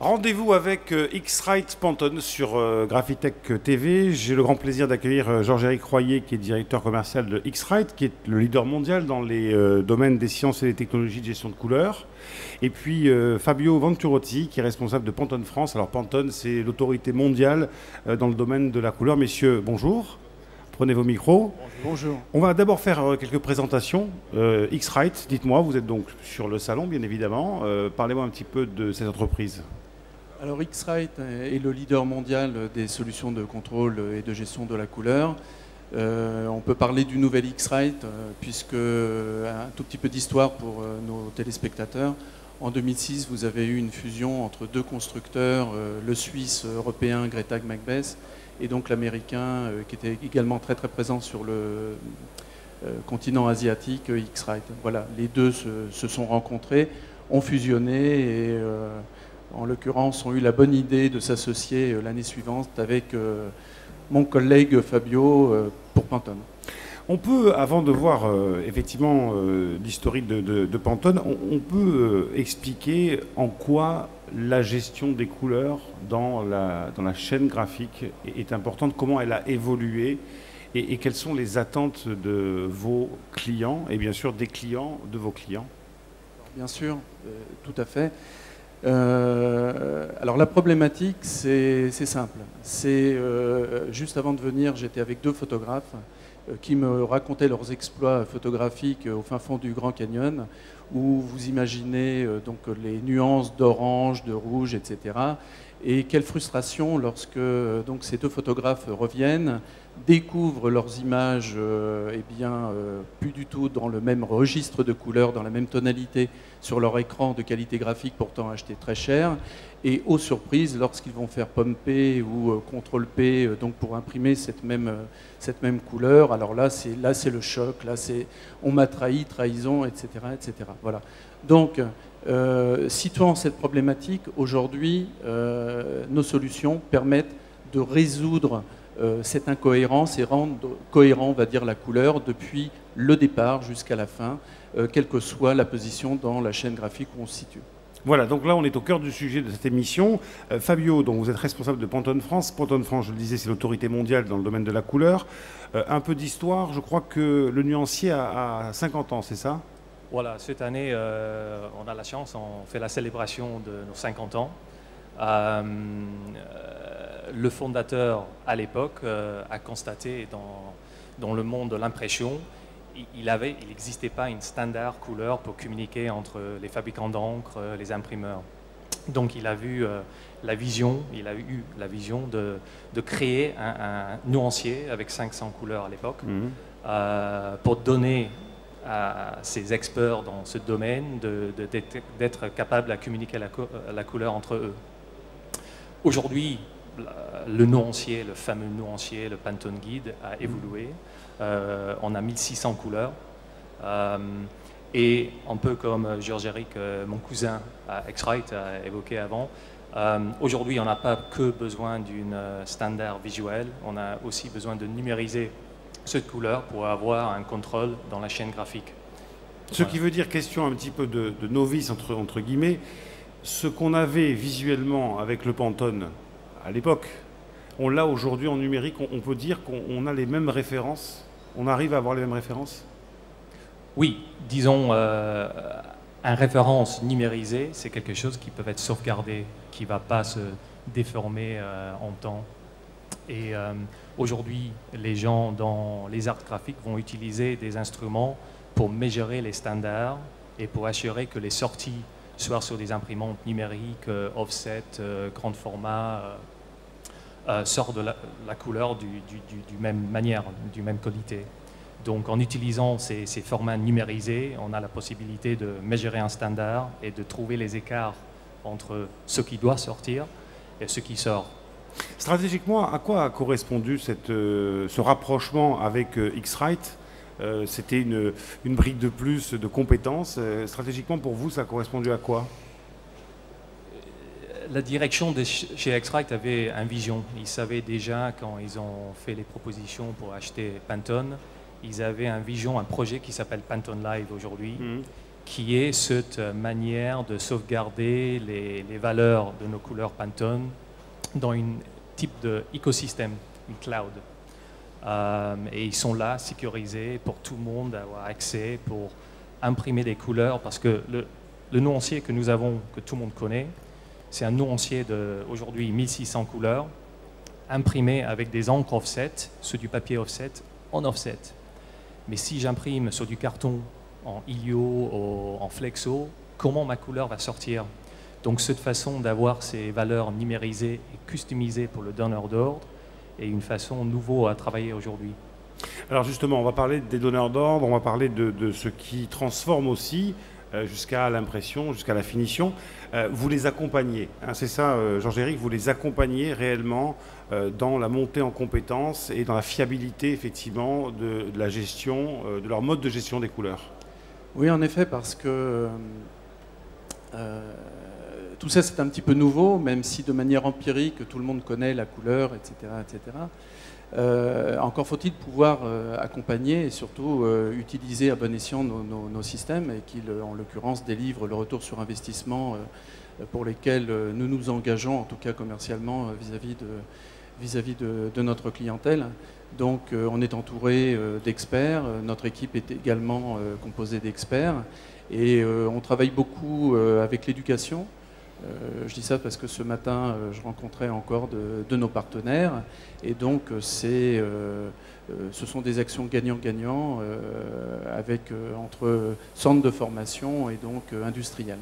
Rendez-vous avec X-Rite Pantone sur Graphitech TV. J'ai le grand plaisir d'accueillir Georges-Éric Royer, qui est directeur commercial de X-Rite, qui est le leader mondial dans les domaines des sciences et des technologies de gestion de couleurs. Et puis Fabio Venturotti, qui est responsable de Pantone France. Alors Pantone, c'est l'autorité mondiale dans le domaine de la couleur. Messieurs, bonjour. Prenez vos micros. Bonjour. On va d'abord faire quelques présentations. X-Rite, dites-moi, vous êtes donc sur le salon, bien évidemment. Parlez-moi un petit peu de cette entreprise. Alors X-Rite est le leader mondial des solutions de contrôle et de gestion de la couleur. On peut parler du nouvel X-Rite, puisque un tout petit peu d'histoire pour nos téléspectateurs. En 2006, vous avez eu une fusion entre deux constructeurs, le Suisse européen Gretag Macbeth et donc l'américain qui était également très présent sur le continent asiatique, X-Rite. Voilà, les deux se sont rencontrés, ont fusionné et en l'occurrence ont eu la bonne idée de s'associer l'année suivante avec mon collègue Fabio pour Pantone. On peut, avant de voir effectivement l'historique de Pantone, on peut expliquer en quoi la gestion des couleurs dans la chaîne graphique est importante, comment elle a évolué et quelles sont les attentes de vos clients et bien sûr des clients de vos clients. Bien sûr, tout à fait. Alors la problématique, c'est simple. C'est juste avant de venir, j'étais avec deux photographes qui me racontaient leurs exploits photographiques au fin fond du Grand Canyon, où vous imaginez donc les nuances d'orange, de rouge, etc. Et quelle frustration lorsque donc ces deux photographes reviennent, découvrent leurs images plus du tout dans le même registre de couleurs, dans la même tonalité sur leur écran de qualité graphique pourtant acheté très cher, et aux surprises lorsqu'ils vont faire pomme P ou CTRL P donc pour imprimer cette même couleur, alors là c'est le choc, là c'est on m'a trahi, trahison, etc. Voilà. Donc situant cette problématique, aujourd'hui nos solutions permettent de résoudre cette incohérence et rendre cohérent, on va dire, la couleur depuis le départ jusqu'à la fin, quelle que soit la position dans la chaîne graphique où on se situe. Voilà, donc là on est au cœur du sujet de cette émission. Fabio, donc vous êtes responsable de Pantone France. Pantone France, je le disais, c'est l'autorité mondiale dans le domaine de la couleur. Un peu d'histoire, je crois que le nuancier a 50 ans, c'est ça? Voilà, cette année, on a la chance, on fait la célébration de nos 50 ans. Le fondateur, à l'époque, a constaté dans le monde de l'impression, il n'existait pas une standard couleur pour communiquer entre les fabricants d'encre, les imprimeurs. Donc il a eu la vision de créer un nuancier avec 500 couleurs à l'époque pour donner à ces experts dans ce domaine d'être capables à communiquer la couleur entre eux. Aujourd'hui, le nuancier, le fameux nuancier, le Pantone Guide a évolué. On a 1600 couleurs. Et un peu comme Georges-Éric, mon cousin à X-Rite a évoqué avant, aujourd'hui on n'a pas que besoin d'une standard visuelle, on a aussi besoin de numériser cette couleur pour avoir un contrôle dans la chaîne graphique. Ce qui veut dire, question un petit peu de novice entre guillemets, ce qu'on avait visuellement avec le Pantone à l'époque, on l'a aujourd'hui en numérique, on peut dire qu'on a les mêmes références, on arrive à avoir les mêmes références? Oui, disons, un référence numérisée, c'est quelque chose qui peut être sauvegardé, qui ne va pas se déformer en temps. Et aujourd'hui, les gens dans les arts graphiques vont utiliser des instruments pour mesurer les standards et pour assurer que les sorties soient sur des imprimantes numériques, offset, grand format, sortent de la couleur du même manière, du même qualité. Donc en utilisant ces formats numérisés, on a la possibilité de mesurer un standard et de trouver les écarts entre ce qui doit sortir et ce qui sort. Stratégiquement, à quoi a correspondu ce rapprochement avec X-Rite? C'était une brique de plus de compétences. Stratégiquement, pour vous, ça a correspondu à quoi? La direction de chez X-Rite avait une vision. Ils savaient déjà, quand ils ont fait les propositions pour acheter Pantone, ils avaient une vision, un projet qui s'appelle Pantone Live aujourd'hui, qui est cette manière de sauvegarder les valeurs de nos couleurs Pantone dans un type d'écosystème, une cloud. Et ils sont là, sécurisés, pour tout le monde avoir accès, pour imprimer des couleurs, parce que le nuancier que nous avons, que tout le monde connaît, c'est un nuancier d'aujourd'hui 1600 couleurs, imprimé avec des encres offset, sur du papier offset, en offset. Mais si j'imprime sur du carton en Ilio ou en Flexo, comment ma couleur va sortir? Donc cette façon d'avoir ces valeurs numérisées et customisées pour le donneur d'ordre est une façon nouvelle à travailler aujourd'hui. Alors justement, on va parler des donneurs d'ordre, on va parler de ce qui transforme aussi jusqu'à l'impression, jusqu'à la finition. Vous les accompagnez, hein, c'est ça, Georges-Éric, vous les accompagnez réellement dans la montée en compétences et dans la fiabilité, effectivement, de la gestion, de leur mode de gestion des couleurs. Oui, en effet, parce que tout ça, c'est un petit peu nouveau, même si de manière empirique, tout le monde connaît la couleur, etc. etc. Encore faut-il pouvoir accompagner et surtout utiliser à bon escient nos systèmes et qui, en l'occurrence, délivrent le retour sur investissement pour lesquels nous nous engageons, en tout cas commercialement, vis-à-vis de notre clientèle. Donc on est entouré d'experts, notre équipe est également composée d'experts et on travaille beaucoup avec l'éducation. Je dis ça parce que ce matin, je rencontrais encore de nos partenaires et donc ce sont des actions gagnant-gagnant entre centres de formation et donc industriels.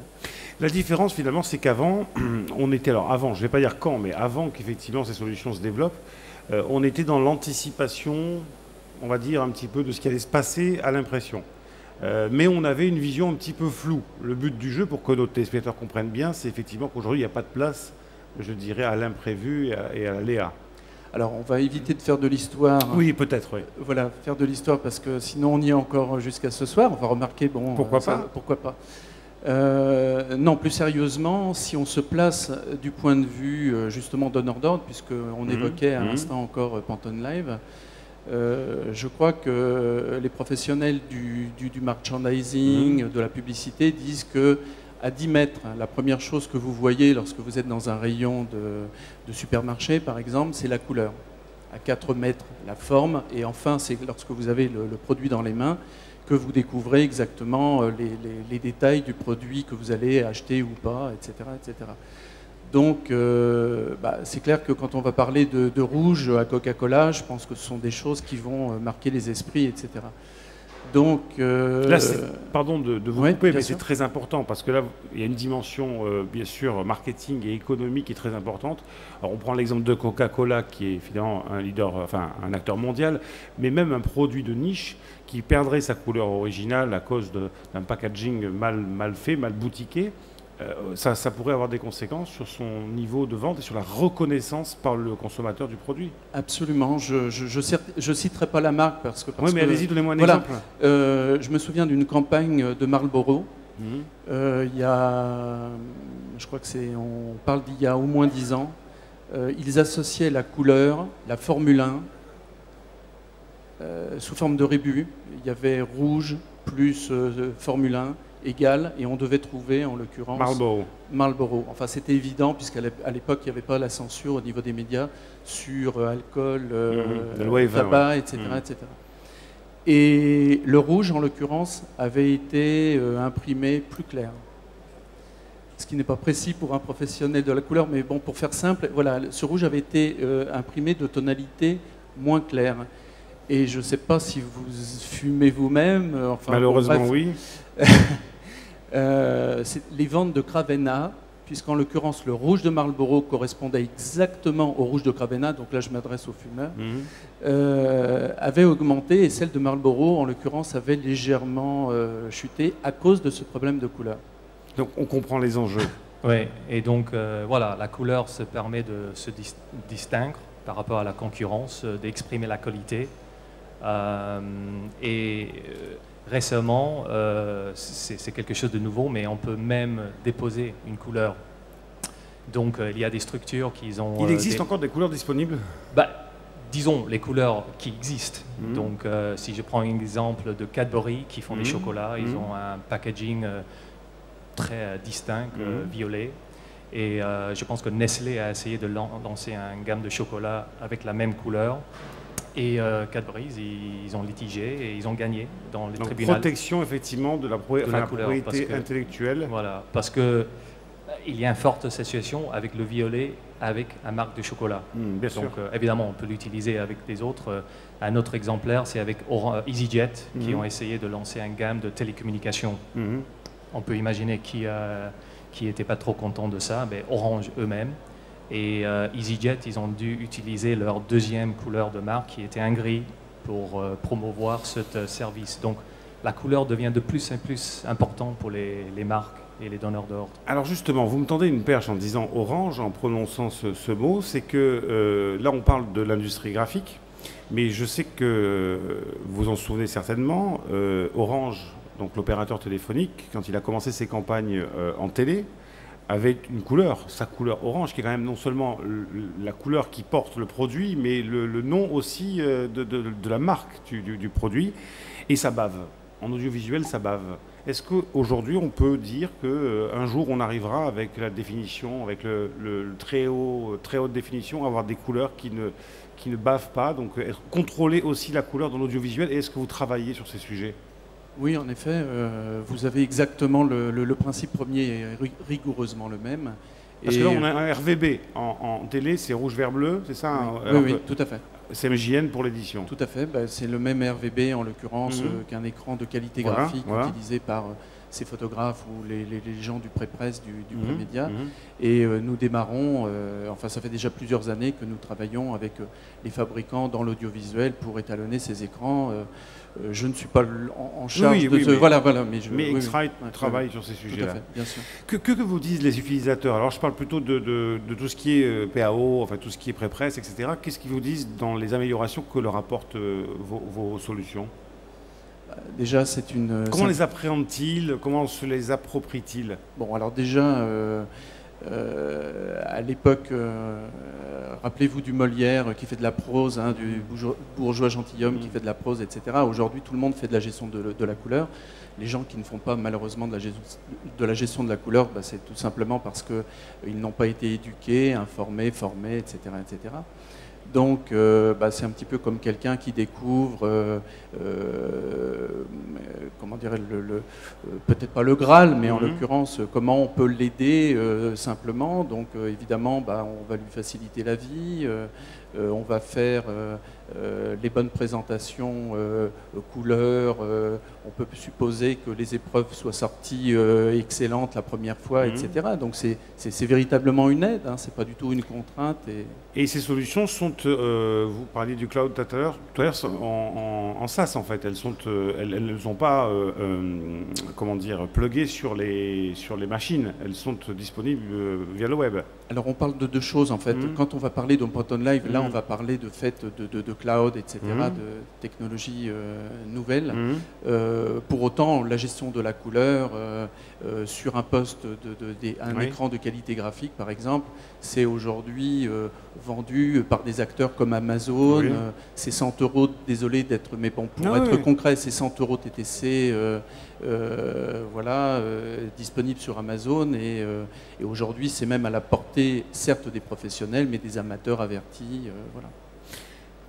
La différence finalement, c'est qu'avant, on était, alors avant, je ne vais pas dire quand, mais avant qu'effectivement ces solutions se développent, on était dans l'anticipation, on va dire un petit peu de ce qui allait se passer à l'impression. Mais on avait une vision un petit peu floue. Le but du jeu, pour que nos téléspectateurs comprennent bien, c'est effectivement qu'aujourd'hui, il n'y a pas de place, je dirais, à l'imprévu et à l'aléa. Alors, on va éviter de faire de l'histoire. Oui, peut-être, oui. Voilà, faire de l'histoire, parce que sinon, on y est encore jusqu'à ce soir. On va remarquer, bon... Pourquoi pas ? Pourquoi pas. Non, plus sérieusement, si on se place du point de vue, justement, donneur d'ordre, puisqu'on évoquait à l'instant encore Pantone Live, je crois que les professionnels du merchandising, de la publicité, disent que à 10 mètres, la première chose que vous voyez lorsque vous êtes dans un rayon de supermarché, par exemple, c'est la couleur. À 4 mètres, la forme. Et enfin, c'est lorsque vous avez le produit dans les mains que vous découvrez exactement les détails du produit que vous allez acheter ou pas, etc. etc. Donc, c'est clair que quand on va parler de rouge à Coca-Cola, je pense que ce sont des choses qui vont marquer les esprits, etc. Donc, là, pardon de vous couper, mais c'est sûr. très important parce que là, il y a une dimension, bien sûr, marketing et économique qui est très importante. Alors, on prend l'exemple de Coca-Cola, qui est finalement un leader, enfin un acteur mondial, mais même un produit de niche qui perdrait sa couleur originale à cause d'un packaging mal fait, mal boutiqué. Ça pourrait avoir des conséquences sur son niveau de vente et sur la reconnaissance par le consommateur du produit. Absolument. Je citerai pas la marque parce que... Oui, mais allez-y, donnez-moi un voilà, exemple. Je me souviens d'une campagne de Marlboro. Il y a, je crois que on parle d'il y a au moins 10 ans. Ils associaient la couleur, la Formule 1, sous forme de rébus. Il y avait rouge plus Formule 1 égale, et on devait trouver, en l'occurrence, Marlboro. Enfin, c'était évident, puisqu'à l'époque, il n'y avait pas la censure au niveau des médias sur alcool, tabac, etc., etc. Et le rouge, en l'occurrence, avait été imprimé plus clair. Ce qui n'est pas précis pour un professionnel de la couleur, mais bon, pour faire simple, voilà, ce rouge avait été imprimé de tonalité moins claire. Et je ne sais pas si vous fumez vous-même. Enfin, malheureusement, bon, oui. Les ventes de Cravenna, puisqu'en l'occurrence le rouge de Marlboro correspondait exactement au rouge de Cravenna, donc là je m'adresse aux fumeurs, avait augmenté, et celle de Marlboro en l'occurrence avait légèrement chuté à cause de ce problème de couleur. Donc on comprend les enjeux. Oui, et donc voilà, la couleur se permet de se distinguer par rapport à la concurrence, d'exprimer la qualité. Récemment, c'est quelque chose de nouveau, mais on peut même déposer une couleur. Donc il y a des structures qui ont... Il existe encore des couleurs disponibles ? disons, les couleurs qui existent. Donc, si je prends un exemple de Cadbury qui font des chocolats, ils ont un packaging très distinct, violet. Et je pense que Nestlé a essayé de lancer une gamme de chocolat avec la même couleur. Et Cadbury, ils ont litigé et ils ont gagné dans les tribunaux. Protection, effectivement, de la propriété intellectuelle. Voilà, parce que il y a une forte association avec le violet, avec une marque de chocolat. Bien sûr. Donc, évidemment, on peut l'utiliser avec des autres. Un autre exemplaire, c'est avec EasyJet, qui ont essayé de lancer une gamme de télécommunications. On peut imaginer qui n'était pas trop content de ça, mais Orange eux-mêmes. Et EasyJet, ils ont dû utiliser leur deuxième couleur de marque, qui était un gris, pour promouvoir ce service. Donc, la couleur devient de plus en plus importante pour les marques et les donneurs d'ordre. Alors justement, vous me tendez une perche en disant Orange, en prononçant ce mot, c'est que là on parle de l'industrie graphique, mais je sais que vous en souvenez certainement, Orange, donc l'opérateur téléphonique, quand il a commencé ses campagnes en télé, avait une couleur, sa couleur orange, qui est quand même non seulement la couleur qui porte le produit, mais le nom aussi de la marque du produit, et ça bave. En audiovisuel, ça bave. Est-ce qu'aujourd'hui, on peut dire qu'un jour, on arrivera avec la définition, avec le très haute définition, à avoir des couleurs qui ne bavent pas, donc contrôler aussi la couleur dans l'audiovisuel? Et est-ce que vous travaillez sur ces sujets? Oui, en effet, vous avez exactement le principe premier est rigoureusement le même. Parce que là, on a un RVB en télé, c'est rouge, vert, bleu, c'est ça? Oui, tout à fait. C'est MJN pour l'édition. Tout à fait, c'est le même RVB en l'occurrence qu'un écran de qualité graphique utilisé par ces photographes ou les gens du pré-presse, du pré-média. Et nous démarrons, enfin ça fait déjà plusieurs années que nous travaillons avec les fabricants dans l'audiovisuel pour étalonner ces écrans. Je ne suis pas en charge de ce... Voilà, mais X-Rite travaille sur ces sujets-là. Tout à fait, bien sûr. Que vous disent les utilisateurs? Alors je parle plutôt de tout ce qui est PAO, enfin tout ce qui est pré-presse, etc. Qu'est-ce qu'ils vous disent dans les améliorations que leur apportent vos solutions? Déjà, c'est une... Comment les appréhendent-ils? Comment se les approprient-ils? Bon, alors déjà, à l'époque, rappelez-vous du Molière qui fait de la prose, du bourgeois gentilhomme qui fait de la prose, etc. Aujourd'hui, tout le monde fait de la gestion de la couleur. Les gens qui ne font pas malheureusement de la gestion de la couleur, c'est tout simplement parce qu'ils n'ont pas été éduqués, informés, formés, etc. etc. Donc, c'est un petit peu comme quelqu'un qui découvre, comment dirais peut-être pas le Graal, mais en l'occurrence, comment on peut l'aider simplement. Donc, évidemment, on va lui faciliter la vie, on va faire les bonnes présentations couleurs, on peut supposer que les épreuves soient sorties excellentes la première fois, etc. Donc, c'est véritablement une aide, c'est pas du tout une contrainte. Et ces solutions sont, vous parliez du cloud tout à l'heure, en SaaS en fait. Elles ne sont pas, comment dire, pluguées sur les machines. Elles sont disponibles via le web. Alors on parle de deux choses en fait. Quand on va parler d'Open Live, là on va parler de fait de cloud, etc., de technologies nouvelles. Pour autant, la gestion de la couleur sur un poste, un écran de qualité graphique par exemple, c'est aujourd'hui vendu par des acteurs comme Amazon. C'est 100 €, désolé d'être, mais bon, pour être concret, c'est 100 € TTC, disponible sur Amazon. Et aujourd'hui, c'est même à la portée, certes, des professionnels, mais des amateurs avertis. Voilà.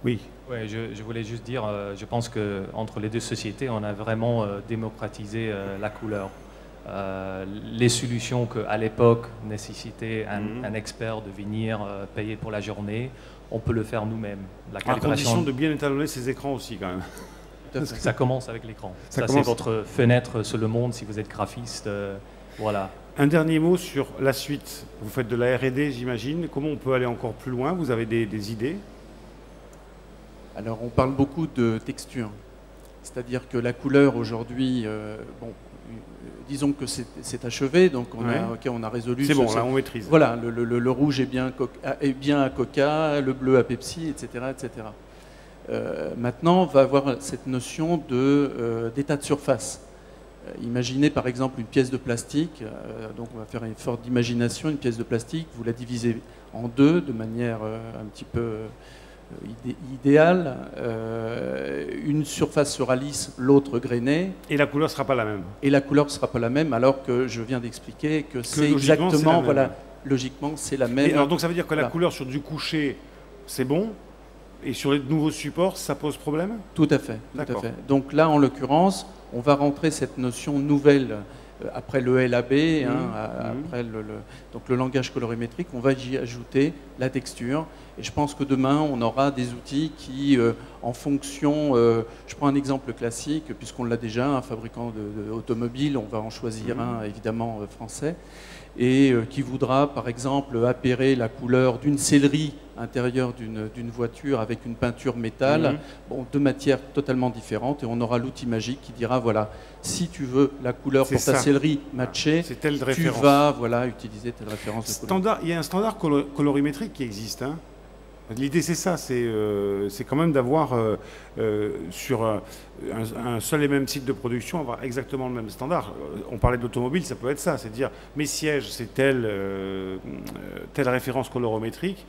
Oui. Ouais, je voulais juste dire, je pense qu'entre les deux sociétés, on a vraiment démocratisé la couleur. Les solutions qu'à l'époque nécessitaient un expert de venir payer pour la journée, on peut le faire nous-mêmes. À condition de bien étalonner ces écrans aussi quand même. Ça commence avec l'écran. Ça c'est votre fenêtre sur le monde si vous êtes graphiste. Voilà. Un dernier mot sur la suite. Vous faites de la R&D, j'imagine. Comment on peut aller encore plus loin? Vous avez des idées? Alors on parle beaucoup de texture. C'est-à-dire que la couleur aujourd'hui, disons que c'est achevé, donc on a résolu. C'est bon, là on maîtrise. Voilà, le rouge est bien à Coca, le bleu à Pepsi, etc. etc. Maintenant, on va avoir cette notion d'état de surface. Imaginez par exemple une pièce de plastique, donc on va faire un effort d'imagination, une pièce de plastique, vous la divisez en deux de manière un petit peu idéal. Une surface sera lisse, l'autre grainée. Et la couleur ne sera pas la même. Et la couleur ne sera pas la même, alors que je viens d'expliquer que c'est logiquement, exactement, voilà, logiquement, c'est la même. Et alors, donc ça veut dire que la Voilà. couleur sur du coucher, c'est bon, et sur les nouveaux supports, ça pose problème? Tout à fait, tout à D'accord. fait. Donc là, en l'occurrence, on va rentrer cette notion nouvelle après le LAB, après donc le langage colorimétrique, on va y ajouter la texture. Et je pense que demain, on aura des outils qui, en fonction, je prends un exemple classique, puisqu'on l'a déjà, un fabricant d'automobile, on va en choisir un évidemment français, et qui voudra par exemple appairer la couleur d'une sellerie intérieure d'une voiture avec une peinture métal, bon, de matières totalement différentes, et on aura l'outil magique qui dira voilà, si tu veux la couleur C'est pour ta ça. sellerie matchée, C'est telle tu référence. vas voilà, utiliser telle référence de couleur. Il y a un standard colorimétrique qui existe. Hein. L'idée, c'est ça, c'est quand même d'avoir sur un seul et même site de production, avoir exactement le même standard. On parlait d'automobile, ça peut être ça, c'est dire mes sièges, c'est telle référence colorimétrique,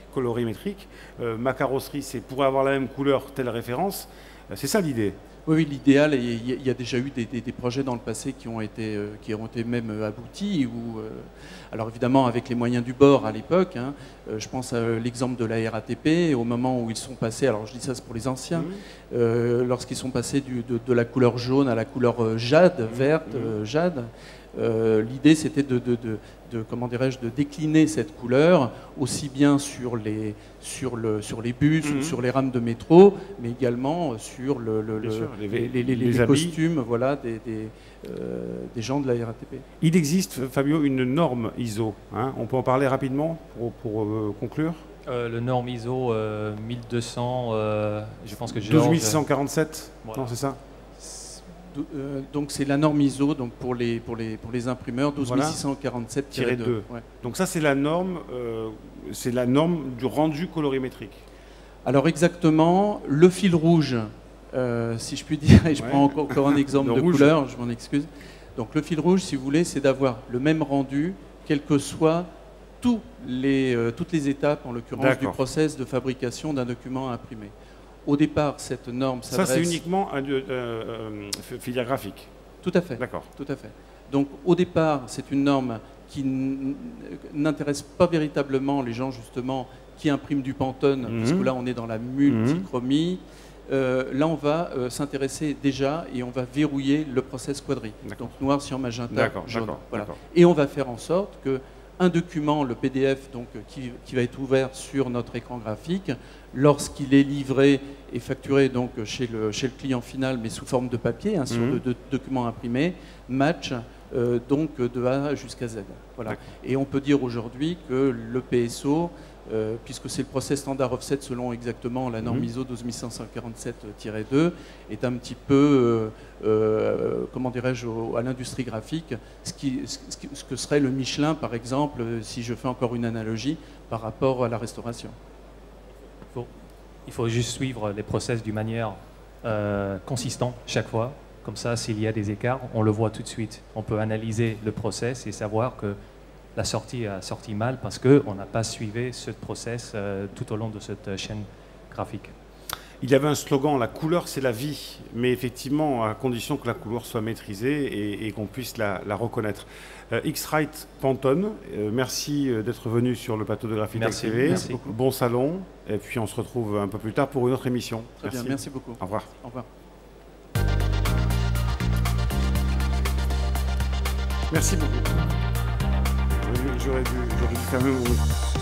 ma carrosserie, c'est pour avoir la même couleur, telle référence. C'est ça l'idée. Oui, l'idéal, il y a déjà eu des projets dans le passé qui ont été même aboutis. Alors évidemment, avec les moyens du bord à l'époque, hein, je pense à l'exemple de la RATP, au moment où ils sont passés, alors je dis ça c'est pour les anciens, lorsqu'ils sont passés de la couleur jaune à la couleur jade, verte, jade, l'idée c'était comment dirais-je, de décliner cette couleur aussi bien sur les bus ou sur les rames de métro, mais également sur les costumes voilà, des gens de la RATP. Il existe, Fabio, une norme ISO. Hein, on peut en parler rapidement pour conclure. Le norme ISO 1200, je pense que Georges... 12147, Voilà. non, c'est ça? Donc c'est la norme ISO donc pour les imprimeurs 12647-2. Voilà. Ouais. Donc ça c'est la norme du rendu colorimétrique. Alors exactement, le fil rouge, si je puis dire, et je prends encore un exemple de rouge. couleur, je m'en excuse. Donc le fil rouge, si vous voulez, c'est d'avoir le même rendu, quelles que soient toutes les étapes, en l'occurrence, du process de fabrication d'un document imprimé. Au départ, cette norme s'adresse... Ça, c'est uniquement filière graphique. Tout à fait. D'accord. Tout à fait. Donc, au départ, c'est une norme qui n'intéresse pas véritablement les gens, justement, qui impriment du Pantone, puisque là, on est dans la multichromie. Là, on va s'intéresser déjà et on va verrouiller le process quadri. Donc, noir sur magenta, jaune. Voilà. Et on va faire en sorte que un document, le PDF, donc, qui va être ouvert sur notre écran graphique, lorsqu'il est livré et facturé donc, chez le client final, mais sous forme de papier, sur de documents imprimés, match donc de A jusqu'à Z. Voilà. Et on peut dire aujourd'hui que le PSO, puisque c'est le process standard offset selon exactement la norme ISO 12547-2, est un petit peu, comment dirais-je, à l'industrie graphique, ce que serait le Michelin, par exemple, si je fais encore une analogie, par rapport à la restauration. Il faut juste suivre les process d'une manière consistante chaque fois. Comme ça, s'il y a des écarts, on le voit tout de suite. On peut analyser le process et savoir que la sortie a sorti mal parce qu'on n'a pas suivi ce process tout au long de cette chaîne graphique. Il y avait un slogan, la couleur c'est la vie, mais effectivement à condition que la couleur soit maîtrisée et qu'on puisse la reconnaître. X-Rite Pantone, merci d'être venu sur le plateau de Graphitech TV. Merci. Bon salon, et puis on se retrouve un peu plus tard pour une autre émission. Très bien, merci beaucoup. Au revoir. Au revoir. Merci beaucoup. J'aurais dû fermer mon...